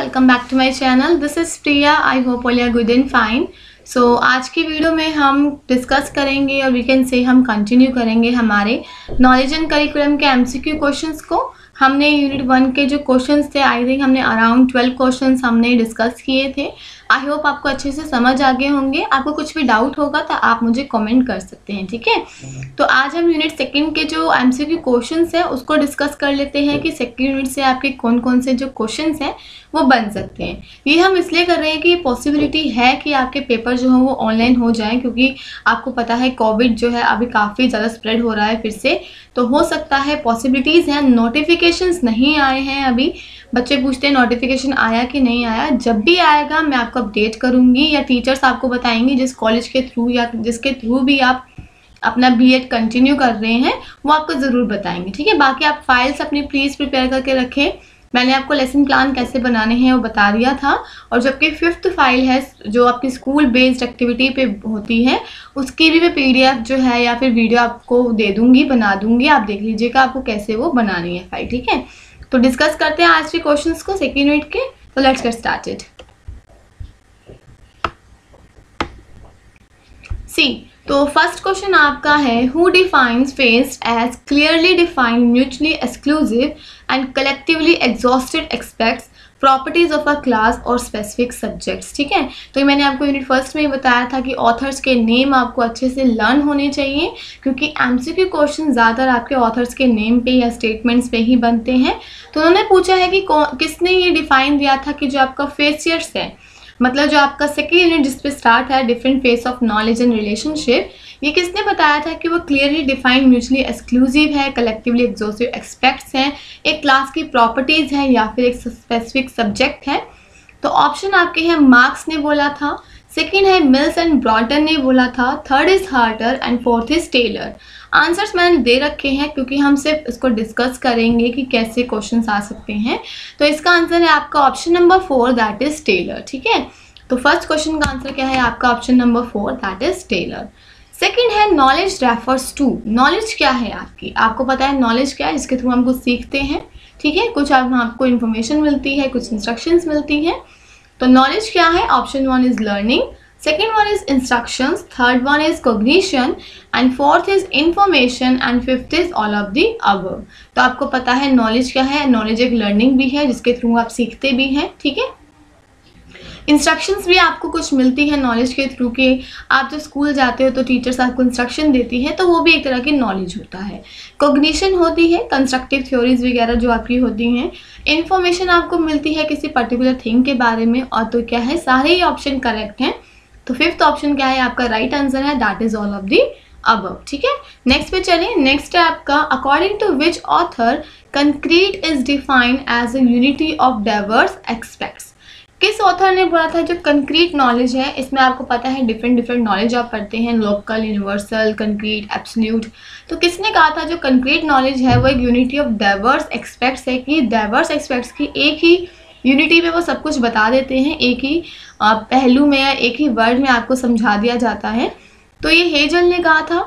Welcome back to my channel. This is Priya. I hope all are good and fine. So आज की video में हम discuss करेंगे और वी कैन से हम कंटिन्यू करेंगे हमारे नॉलेज एंड करिकुलम के एमसीक्यू क्वेश्चंस को। हमने यूनिट 1 के जो क्वेश्चंस थे, आई थिंक हमने अराउंड 12 क्वेश्चंस हमने डिस्कस किए थे। आई होप आपको अच्छे से समझ आ गए होंगे। आपको कुछ भी डाउट होगा तो आप मुझे कमेंट कर सकते हैं, ठीक है। तो आज हम यूनिट 2 के जो एमसीक्यू क्वेश्चंस हैं उसको डिस्कस कर लेते हैं कि 2nd यूनिट से आपके कौन कौन से जो क्वेश्चंस हैं वो बन सकते हैं। ये हम इसलिए कर रहे हैं कि पॉसिबिलिटी है कि आपके पेपर जो है वो ऑनलाइन हो जाए, क्योंकि आपको पता है कोविड जो है अभी काफ़ी ज़्यादा स्प्रेड हो रहा है फिर से। तो हो सकता है, पॉसिबिलिटीज़ हैं। नोटिफिकेशंस नहीं आए हैं अभी। बच्चे पूछते हैं नोटिफिकेशन आया कि नहीं आया। जब भी आएगा मैं आपको अपडेट करूँगी या टीचर्स आपको बताएंगी, जिस कॉलेज के थ्रू या जिसके थ्रू भी आप अपना बीएड कंटिन्यू कर रहे हैं वो आपको ज़रूर बताएंगे, ठीक है। बाकी आप फाइल्स अपनी प्लीज़ प्रिपेयर करके रखें। मैंने आपको लेसन प्लान कैसे बनाने हैं वो बता दिया था। और जबकि 5th फाइल है जो आपकी स्कूल बेस्ड एक्टिविटी पे होती है, उसकी भी मैं पीडीएफ जो है या फिर वीडियो आपको दे दूंगी, बना दूंगी। आप देख लीजिएगा आपको कैसे वो बनानी है फाइल, ठीक है। तो डिस्कस करते हैं आज के क्वेश्चंस को 2nd यूनिट के। तो लेट्स गेट स्टार्टेड। सी, तो फर्स्ट क्वेश्चन आपका है, who defines facets as clearly defined mutually exclusive and collectively exhausted expects properties of a class और स्पेसिफिक सब्जेक्ट्स, ठीक है। तो ये मैंने आपको यूनिट 1 में ही बताया था कि ऑथर्स के नेम आपको अच्छे से लर्न होने चाहिए, क्योंकि एमसीक्यू क्वेश्चन ज़्यादातर आपके ऑथर्स के नेम पे या स्टेटमेंट्स पे ही बनते हैं। तो उन्होंने पूछा है कि किसने ये डिफाइन दिया था कि जो आपका फेसियर्स है, मतलब जो आपका 2nd यूनिट जिस पे स्टार्ट है, different face of knowledge and relationship, ये किसने बताया था कि वो क्लियरली डिफाइंड म्यूचुअली एक्सक्लूसिव है, कलेक्टिवली एग्जॉस्टिव एक्सपेक्ट्स हैं, एक क्लास की प्रॉपर्टीज़ हैं या फिर एक स्पेसिफिक सब्जेक्ट है। तो ऑप्शन आपके हैं मार्क्स ने बोला था, 2nd है मिल्स एंड ब्रॉटन ने बोला था, 3rd is Harter and 4th is Taylor. Answers मैंने दे रखे हैं क्योंकि हम सिर्फ इसको डिस्कस करेंगे कि कैसे क्वेश्चंस आ सकते हैं। तो इसका आंसर है आपका option number 4, that is Taylor, ठीक है। तो फर्स्ट क्वेश्चन का आंसर क्या है आपका option number 4, that is Taylor. 2nd है नॉलेज रेफर्स टू। नॉलेज क्या है आपकी, आपको पता है नॉलेज क्या है, जिसके थ्रू हम कुछ सीखते हैं, ठीक है। कुछ आपको इन्फॉर्मेशन मिलती है, कुछ इंस्ट्रक्शंस मिलती हैं। तो नॉलेज क्या है, option 1 is learning, 2nd one is instructions, 3rd one is cognition and 4th is information and 5th is all of the above। तो आपको पता है नॉलेज क्या है। नॉलेज एक लर्निंग भी है जिसके थ्रू आप सीखते भी हैं, ठीक है। इंस्ट्रक्शंस भी आपको कुछ मिलती है नॉलेज के थ्रू के, आप जब स्कूल जाते हो तो टीचर्स आपको इंस्ट्रक्शन देती है, तो वो भी एक तरह की नॉलेज होता है। कॉग्निशन होती है कंस्ट्रक्टिव थ्योरीज वगैरह जो आपकी होती हैं। इन्फॉर्मेशन आपको मिलती है किसी पर्टिकुलर थिंग के बारे में। और तो क्या है, सारे ही ऑप्शन करेक्ट हैं। तो 5th ऑप्शन क्या है आपका राइट आंसर है, that is all of the above, ठीक है। नेक्स्ट पे चलें। नेक्स्ट है आपका, according to which author concrete is defined as a unity of diverse aspects. किस ऑथर ने बोला था जो कंक्रीट नॉलेज है, इसमें आपको पता है डिफरेंट नॉलेज आप पढ़ते हैं, लोकल, यूनिवर्सल, कंक्रीट, एब्सोल्यूट। तो किसने कहा था जो कंक्रीट नॉलेज है वो एक यूनिटी ऑफ डाइवर्स एस्पेक्ट्स है, कि डाइवर्स एस्पेक्ट्स की एक ही यूनिटी में वो सब कुछ बता देते हैं, एक ही पहलू में या एक ही वर्ड में आपको समझा दिया जाता है। तो ये हेजल ने कहा था,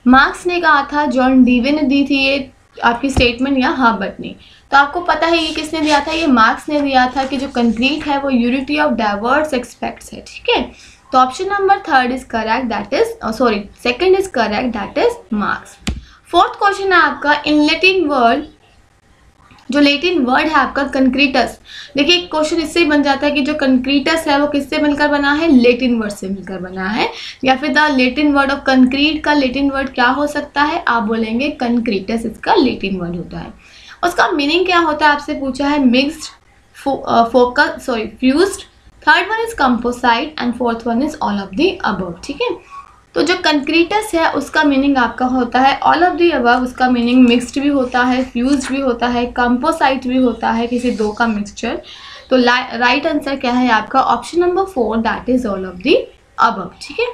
मार्क्स ने कहा था, जॉन डीवे ने दी थी ये आपकी स्टेटमेंट, या हार्बर्ट ने। तो आपको पता है ये किसने दिया था, ये मार्क्स ने दिया था कि जो कंक्रीट है वो यूनिटी ऑफ डाइवर्स एस्पेक्ट्स है, ठीक है। तो option number 3rd is correct, that is 2nd is correct, that is marks. 4th question है आपका, इन लैटिन वर्ड, जो लैटिन वर्ड है आपका कंक्रीटस। देखिए क्वेश्चन इससे ही बन जाता है कि जो कंक्रीटस है वो किससे मिलकर बना है, लैटिन वर्ड से मिलकर बना है। या फिर the Latin word of concrete का लैटिन वर्ड क्या हो सकता है, आप बोलेंगे कंक्रीटस, इसका लैटिन वर्ड होता है। उसका मीनिंग क्या होता है आपसे पूछा है, mixed, fused, 3rd one is composite and 4th one is all of the above, ठीक है। तो जो कंक्रीटस है उसका मीनिंग आपका होता है ऑल ऑफ द अबव। उसका मीनिंग मिक्स्ड भी होता है, फ्यूज्ड भी होता है, कंपोसाइट भी होता है, किसी दो का मिक्सचर। तो राइट आंसर क्या है आपका option number 4, that is all of the above, ठीक है।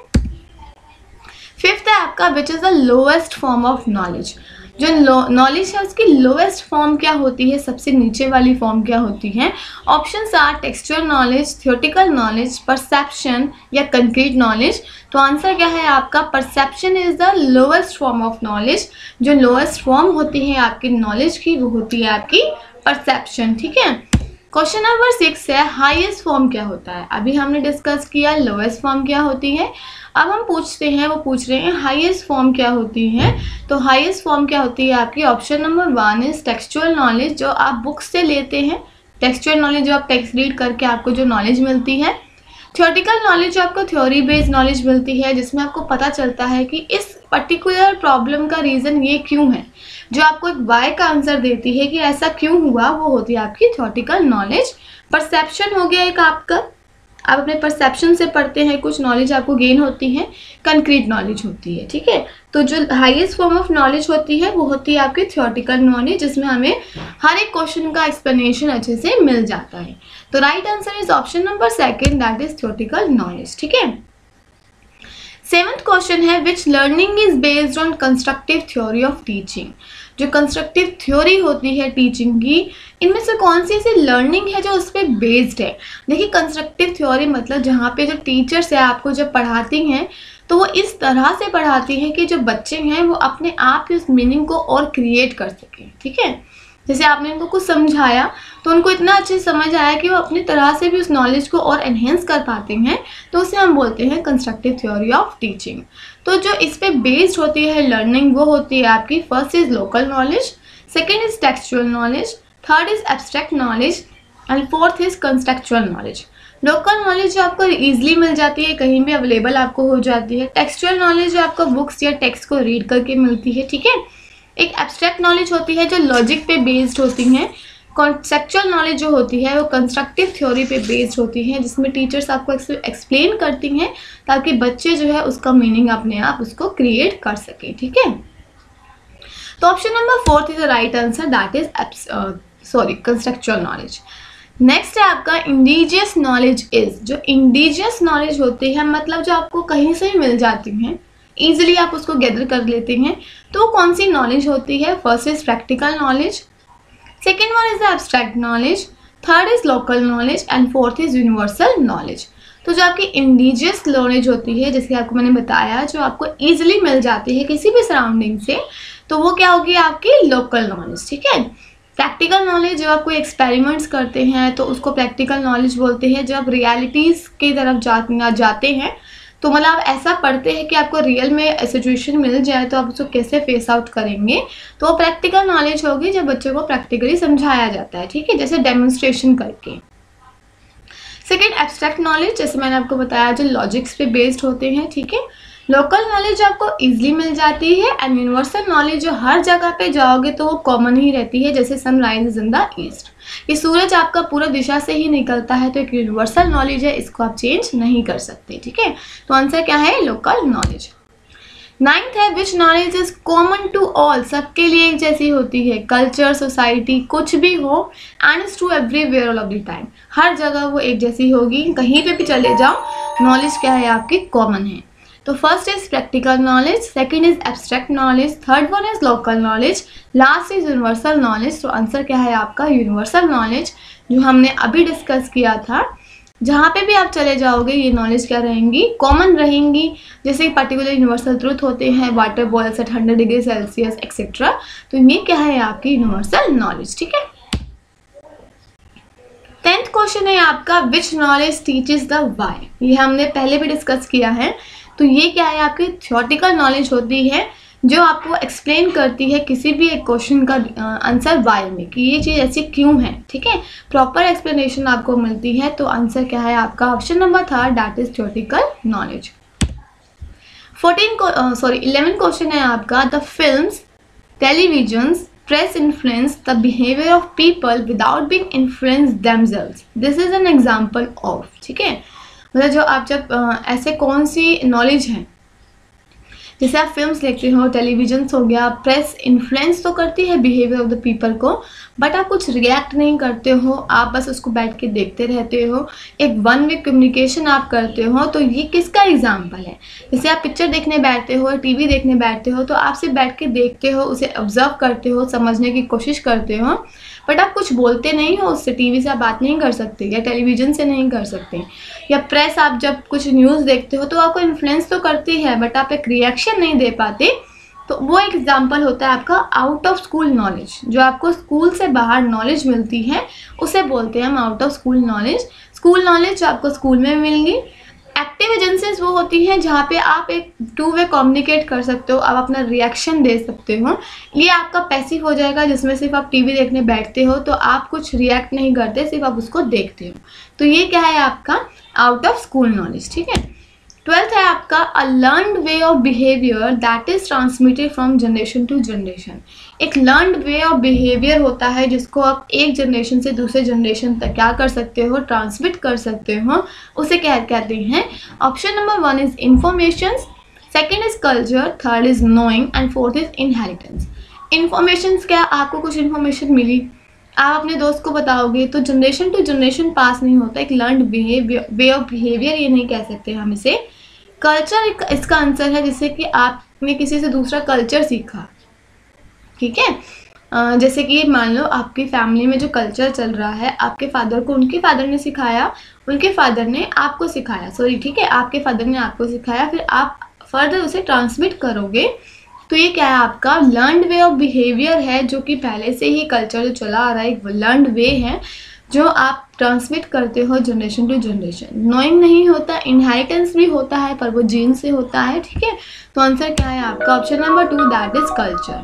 5th है आपका, which is the lowest form of knowledge. जो नॉलेज है उसकी लोएस्ट फॉर्म क्या होती है, सबसे नीचे वाली फॉर्म क्या होती है। Options are textual knowledge, theoretical knowledge, perception या कंक्रीट नॉलेज। तो आंसर क्या है आपका, perception is the lowest form of knowledge. जो लोएस्ट फॉर्म होती है आपकी नॉलेज की वो होती है आपकी परसेप्शन, ठीक है। क्वेश्चन नंबर 6 है हाईएस्ट फॉर्म क्या होता है। अभी हमने डिस्कस किया लोएस्ट फॉर्म क्या होती है। अब हम पूछते हैं, वो पूछ रहे हैं हाईएस्ट फॉर्म क्या होती है। तो हाईएस्ट फॉर्म क्या होती है आपकी, option number 1 is textual knowledge, जो आप बुक्स से लेते हैं। टेक्सचुअल नॉलेज जो आप टेक्स्ट रीड करके आपको जो नॉलेज मिलती है। थ्योरेटिकल नॉलेज जो आपको थ्योरी बेस्ड नॉलेज मिलती है, जिसमें आपको पता चलता है कि इस पर्टिकुलर प्रॉब्लम का रीज़न ये क्यों है, जो आपको एक वाई का आंसर देती है कि ऐसा क्यों हुआ, वो होती है आपकी थ्योरेटिकल नॉलेज। परसेप्शन हो गया एक आपका, आप अपने परसेप्शन से पढ़ते हैं, कुछ नॉलेज आपको गेन होती है। कंक्रीट नॉलेज होती है, ठीक है। तो जो हाईएस्ट फॉर्म ऑफ नॉलेज होती है वो होती है आपकी थ्योरेटिकल नॉलेज, जिसमें हमें हर एक क्वेश्चन का एक्सप्लेनेशन अच्छे से मिल जाता है। तो right answer is option number 2 that is theoretical knowledge, ठीक है। 7th क्वेश्चन है which learning is based on constructive theory of teaching. जो कंस्ट्रक्टिव थ्योरी होती है टीचिंग की, इनमें से कौन सी ऐसी लर्निंग है जो उस पर बेस्ड है। देखिए कंस्ट्रक्टिव थ्योरी मतलब जहाँ पे जो टीचर्स है आपको जब पढ़ाती हैं तो वो इस तरह से पढ़ाती हैं कि जो बच्चे हैं वो अपने आप ही उस मीनिंग को और क्रिएट कर सकें, ठीक है। जैसे आपने उनको कुछ समझाया तो उनको इतना अच्छे से समझ आया कि वो अपनी तरह से भी उस नॉलेज को और एनहेंस कर पाते हैं, तो उसे हम बोलते हैं कंस्ट्रक्टिव थ्योरी ऑफ टीचिंग। तो जो इस पे बेस्ड होती है लर्निंग वो होती है आपकी, first is local knowledge, second is textual knowledge, third is abstract knowledge and fourth is contextual knowledge. Local knowledge जो आपको ईजिली मिल जाती है, कहीं भी अवेलेबल आपको हो जाती है। टेक्सचुअल नॉलेज जो आपको बुक्स या टेक्स्ट को रीड करके मिलती है, ठीक है। एक एब्स्ट्रैक्ट नॉलेज होती है जो लॉजिक पे बेस्ड होती हैं। कॉन्सेप्चुअल नॉलेज जो होती है वो कंस्ट्रक्टिव थ्योरी पे बेस्ड होती है, जिसमें टीचर्स आपको एक्सप्लेन करती हैं ताकि बच्चे जो है उसका मीनिंग अपने आप उसको क्रिएट कर सकें, ठीक है। तो option number 4 is the right answer that is constructual knowledge. Next है आपका इंडिजियस नॉलेज इज। जो इंडिजियस नॉलेज होती है मतलब जो आपको कहीं से भी मिल जाती हैं, ईजिली आप उसको गैदर कर लेते हैं, तो कौन सी नॉलेज होती है। First is practical knowledge, second one is the abstract knowledge, third is local knowledge and fourth is universal knowledge. तो जो आपकी इंडिजियस नॉलेज होती है, जैसे आपको मैंने बताया, जो आपको ईजिली मिल जाती है किसी भी सराउंडिंग से, तो वो क्या होगी आपकी लोकल नॉलेज, ठीक है। प्रैक्टिकल नॉलेज जब आप कोई एक्सपेरिमेंट्स करते हैं तो उसको प्रैक्टिकल नॉलेज बोलते हैं। जब आप रियलिटीज़ की तरफ जाते हैं तो मतलब आप ऐसा पढ़ते हैं कि आपको रियल में सिचुएशन मिल जाए तो आप उसको कैसे फेस आउट करेंगे, तो वो प्रैक्टिकल नॉलेज होगी जब बच्चों को प्रैक्टिकली समझाया जाता है, ठीक है, जैसे डेमोन्स्ट्रेशन करके। सेकेंड एब्स्ट्रैक्ट नॉलेज, जैसे मैंने आपको बताया जो लॉजिक्स पे बेस्ड होते हैं, ठीक है। लोकल नॉलेज आपको इजीली मिल जाती है एंड यूनिवर्सल नॉलेज जो हर जगह पे जाओगे तो वो कॉमन ही रहती है, जैसे सनराइज इन द ईस्ट, ये सूरज आपका पूरा दिशा से ही निकलता है, तो एक यूनिवर्सल नॉलेज है, इसको आप चेंज नहीं कर सकते, ठीक है। तो आंसर क्या है, लोकल नॉलेज। 9th है which knowledge is common to all, सबके लिए एक जैसी होती है। कल्चर, सोसाइटी, कुछ भी हो, and is to everywhere all of the time, हर जगह वो एक जैसी होगी, कहीं पे भी चले जाओ नॉलेज क्या है आपकी, कॉमन है। तो first is practical knowledge, second is abstract knowledge, third one is local knowledge, last is universal knowledge. तो आंसर क्या है आपका, यूनिवर्सल नॉलेज, जो हमने अभी डिस्कस किया था। जहाँ पे भी आप चले जाओगे ये नॉलेज क्या रहेंगी, कॉमन रहेंगी। जैसे पर्टिकुलर यूनिवर्सल ट्रूथ होते हैं, water boils at 100 degree Celsius etcetera, तो ये क्या है आपकी यूनिवर्सल नॉलेज, ठीक है। 10th क्वेश्चन है आपका which knowledge teaches the why. ये हमने पहले भी डिस्कस किया है। तो ये क्या है आपकी थ्योरेटिकल नॉलेज होती है जो आपको एक्सप्लेन करती है किसी भी एक क्वेश्चन का आंसर वाई में, कि ये चीज़ ऐसी क्यों है, ठीक है। प्रॉपर एक्सप्लेनेशन आपको मिलती है। तो आंसर क्या है आपका, option number 3 that is theoretical knowledge. 11th question है आपका the films, televisions, press influence the behavior of people without being influenced themselves. This is an example of, ठीक है। मतलब जो आप जब ऐसे कौन सी नॉलेज है, जैसे आप फिल्म्स देखते हो, टेलीविजन हो गया, प्रेस इन्फ्लुएंस तो करती है बिहेवियर ऑफ द पीपल को, बट आप कुछ रिएक्ट नहीं करते हो, आप बस उसको बैठ के देखते रहते हो, एक वन वे कम्युनिकेशन आप करते हो। तो ये किसका एग्जाम्पल है, जैसे आप पिक्चर देखने बैठते हो, टीवी देखने बैठते हो, तो आप सिर्फ बैठ के देखते हो, उसे ऑब्जर्व करते हो, समझने की कोशिश करते हो, बट आप कुछ बोलते नहीं हो उससे। टीवी से आप बात नहीं कर सकते या टेलीविज़न से नहीं कर सकते, या प्रेस आप जब कुछ न्यूज़ देखते हो तो आपको इन्फ्लुएंस तो करती है, बट आप एक रिएक्शन नहीं दे पाते तो वो एग्जाम्पल होता है आपका आउट ऑफ स्कूल नॉलेज। जो आपको स्कूल से बाहर नॉलेज मिलती है उसे बोलते हैं हम out of school knowledge. School knowledge जो आपको स्कूल में मिलेंगी। एक्टिव एजेंसीज वो होती हैं जहाँ पे आप एक टू वे कम्युनिकेट कर सकते हो, आप अपना रिएक्शन दे सकते हो। ये आपका पैसिव हो जाएगा, जिसमें सिर्फ आप टीवी देखने बैठते हो तो आप कुछ रिएक्ट नहीं करते, सिर्फ आप उसको देखते हो। तो ये क्या है आपका आउट ऑफ स्कूल नॉलेज, ठीक है। 12th है आपका a learned way of behaviour that is transmitted from generation to generation. एक लर्नड वे ऑफ बिहेवियर होता है जिसको आप एक जनरेशन से दूसरे जनरेशन तक क्या कर सकते हो, ट्रांसमिट कर सकते हो, उसे क्या कहते हैं। Option number 1 is information, second is culture, third is knowing and fourth is inheritance. Information क्या, आपको कुछ इन्फॉर्मेशन मिली, आप अपने दोस्त को बताओगे तो जनरेशन टू जनरेशन पास नहीं होता, एक लर्नड वे ऑफ बिहेवियर ये नहीं कह सकते हम इसे। कल्चर इसका आंसर है, जैसे कि आपने किसी से दूसरा कल्चर सीखा, ठीक है। जैसे कि मान लो आपकी फैमिली में जो कल्चर चल रहा है, आपके फादर को उनके फादर ने सिखाया, उनके फादर ने आपको सिखाया, सॉरी ठीक है, आपके फादर ने आपको सिखाया, फिर आप फर्दर उसे ट्रांसमिट करोगे। तो ये क्या है आपका लर्नड वे ऑफ बिहेवियर है, जो कि पहले से ही कल्चर जो चला आ रहा है एक लर्नड वे है जो आप ट्रांसमिट करते हो जनरेशन टू जनरेशन। नोइंग नहीं होता, इनहेरिटेंस भी होता है पर वो जीन से होता है, ठीक है। तो आंसर क्या है आपका option number 2 that is culture.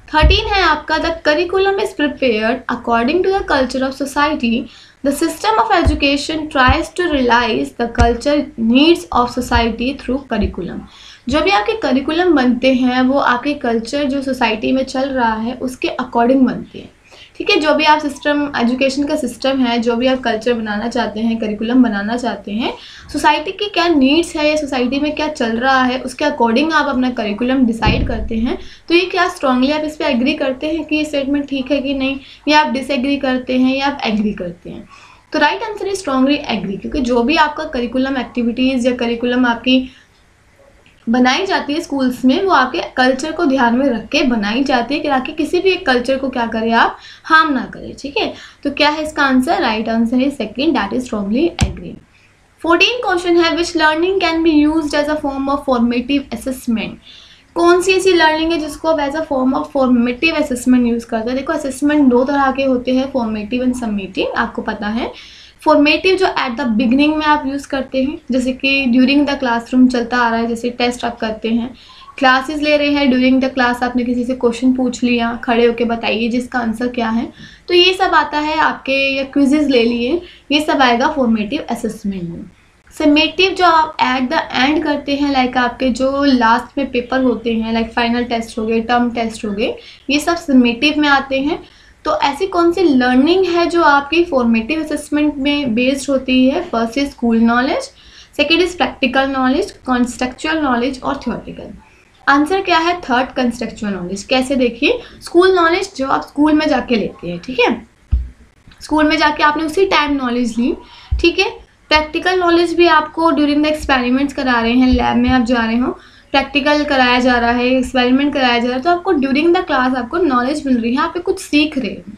13 है आपका the curriculum is prepared according to the culture of society. The system of education tries to realise the culture needs of society through curriculum. जो भी आपके करिकुलम बनते हैं वो आपके कल्चर जो सोसाइटी में चल रहा है उसके अकॉर्डिंग बनते हैं, ठीक है। जो भी आप सिस्टम एजुकेशन का सिस्टम है, जो भी आप कल्चर बनाना चाहते हैं, करिकुलम बनाना चाहते हैं, सोसाइटी की क्या नीड्स है या सोसाइटी में क्या चल रहा है उसके अकॉर्डिंग आप अपना करिकुलम डिसाइड करते हैं। तो ये क्या स्ट्रांगली आप इस पर एग्री करते हैं कि ये स्टेटमेंट ठीक है कि नहीं, या आप डिसएग्री करते हैं या आप एग्री करते हैं। तो right answer is strongly agree, क्योंकि जो भी आपका करिकुलम एक्टिविटीज़ या करिकुलम आपकी बनाई जाती है स्कूल्स में वो आपके कल्चर को ध्यान में रख के बनाई जाती है कि ताकि किसी भी एक कल्चर को क्या करें आप हार्म ना करें, ठीक है। तो क्या है इसका आंसर, राइट आंसर है second that is strongly agree. 14 question है which learning can be used as a form of formative assessment. कौन सी ऐसी लर्निंग है जिसको आप as a form of formative assessment use करते हैं। देखो असेसमेंट 2 तरह के होते हैं, फॉर्मेटिव एंड समेटिव, आपको पता है। फॉर्मेटिव जो एट द बिगनिंग में आप यूज़ करते हैं, जैसे कि ड्यूरिंग द क्लासरूम चलता आ रहा है, जैसे टेस्ट आप करते हैं, क्लासेस ले रहे हैं, ड्यूरिंग द क्लास आपने किसी से क्वेश्चन पूछ लिया, खड़े होके बताइए जिसका आंसर क्या है, तो ये सब आता है आपके, या क्विजेज ले लिए, ये सब आएगा फॉर्मेटिव असेसमेंट में। समेटिव जो आप एट द एंड करते हैं, लाइक आपके जो लास्ट में पेपर होते हैं, लाइक फाइनल टेस्ट हो गए, टर्म टेस्ट हो गए, ये सब समेटिव में आते हैं। तो ऐसी कौन सी लर्निंग है जो आपकी फॉर्मेटिव असेसमेंट में बेस्ड होती है। First is school knowledge, second is practical knowledge, conceptual knowledge और थ्योरेटिकल। आंसर क्या है, थर्ड कंसेप्चुअल नॉलेज। कैसे देखिए, स्कूल नॉलेज जो आप स्कूल में जाके लेते हैं, ठीक है, स्कूल में जाके आपने उसी टाइम नॉलेज ली, ठीक है। प्रैक्टिकल नॉलेज भी आपको ड्यूरिंग द एक्सपेरिमेंट्स करा रहे हैं, लैब में आप जा रहे हो, प्रैक्टिकल कराया जा रहा है, एक्सपेरिमेंट कराया जा रहा है, तो आपको ड्यूरिंग द क्लास आपको नॉलेज मिल रही है, आप कुछ सीख रहे हो।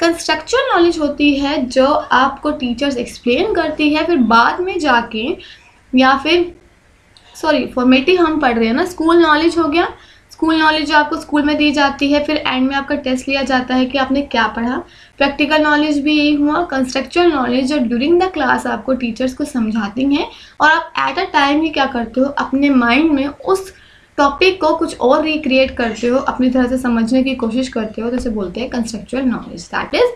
कंसेप्चुअल नॉलेज होती है जो आपको टीचर्स एक्सप्लेन करती है, फिर बाद में जाके, या फिर सॉरी फॉर्मेटिव हम पढ़ रहे हैं ना, स्कूल नॉलेज हो गया, स्कूल नॉलेज जो आपको स्कूल में दी जाती है, फिर एंड में आपका टेस्ट लिया जाता है कि आपने क्या पढ़ा। प्रैक्टिकल नॉलेज भी यही हुआ, कंसेप्चुअल नॉलेज जो ड्यूरिंग द क्लास आपको टीचर्स को समझाती हैं और आप एट अ टाइम ही क्या करते हो, अपने माइंड में उस टॉपिक को कुछ और रिक्रिएट करते हो, अपनी तरह से समझने की कोशिश करते हो, तो इसे बोलते हैं conceptual knowledge, that is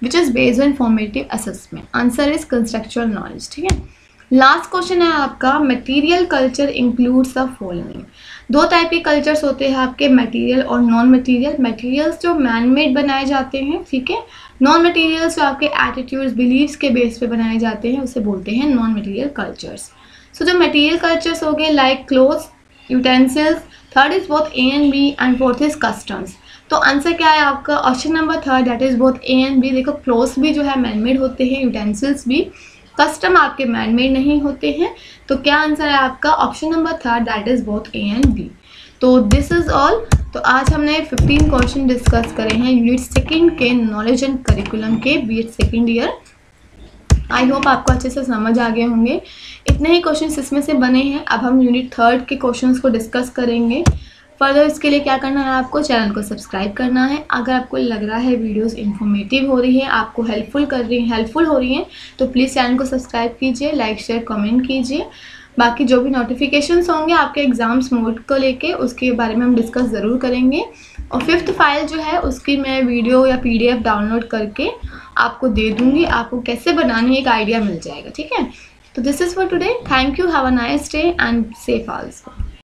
which is based on formative assessment. Answer is conceptual knowledge, ठीक है। लास्ट क्वेश्चन है आपका, material culture includes the following. 2 type के कल्चर्स होते हैं आपके, मटेरियल और नॉन मटेरियल। मटेरियल्स जो मैन मेड बनाए जाते हैं, ठीक है, नॉन मटेरियल्स जो आपके एटीट्यूड्स बिलीव्स के बेस पे बनाए जाते हैं, उसे बोलते हैं नॉन मटेरियल कल्चर्स। सो जो मटेरियल कल्चर्स हो गए like clothes, utensils, third is both A and B and fourth is customs. तो आंसर क्या है आपका, option number third that is both A and B. देखो क्लोथ्स भी जो है मैन मेड होते हैं, यूटेंसिल्स भी, कस्टम आपके मैन मेड नहीं होते हैं। तो क्या आंसर है आपका, option number third that is both A and B. तो दिस इज ऑल। तो आज हमने 15 क्वेश्चन डिस्कस करे हैं यूनिट 2 के नॉलेज एंड करिकुलम के BEd second year. I hope आपको अच्छे से समझ आ गए होंगे। इतने ही क्वेश्चन इसमें से बने हैं। अब हम यूनिट 3 के क्वेश्चंस को डिस्कस करेंगे। फर्दर इसके लिए क्या करना है, आपको चैनल को सब्सक्राइब करना है। अगर आपको लग रहा है वीडियोस इन्फॉर्मेटिव हो रही है, आपको हेल्पफुल हो रही हैं, तो प्लीज़ चैनल को सब्सक्राइब कीजिए, लाइक शेयर कमेंट कीजिए। बाकी जो भी नोटिफिकेशंस होंगे आपके एग्ज़ाम्स मोड को लेके, उसके बारे में हम डिस्कस ज़रूर करेंगे। और 5th फाइल जो है उसकी मैं वीडियो या PDF डाउनलोड करके आपको दे दूँगी, आपको कैसे बनानी है एक आइडिया मिल जाएगा, ठीक है। तो this is for today, thank you, have a nice day and safe also.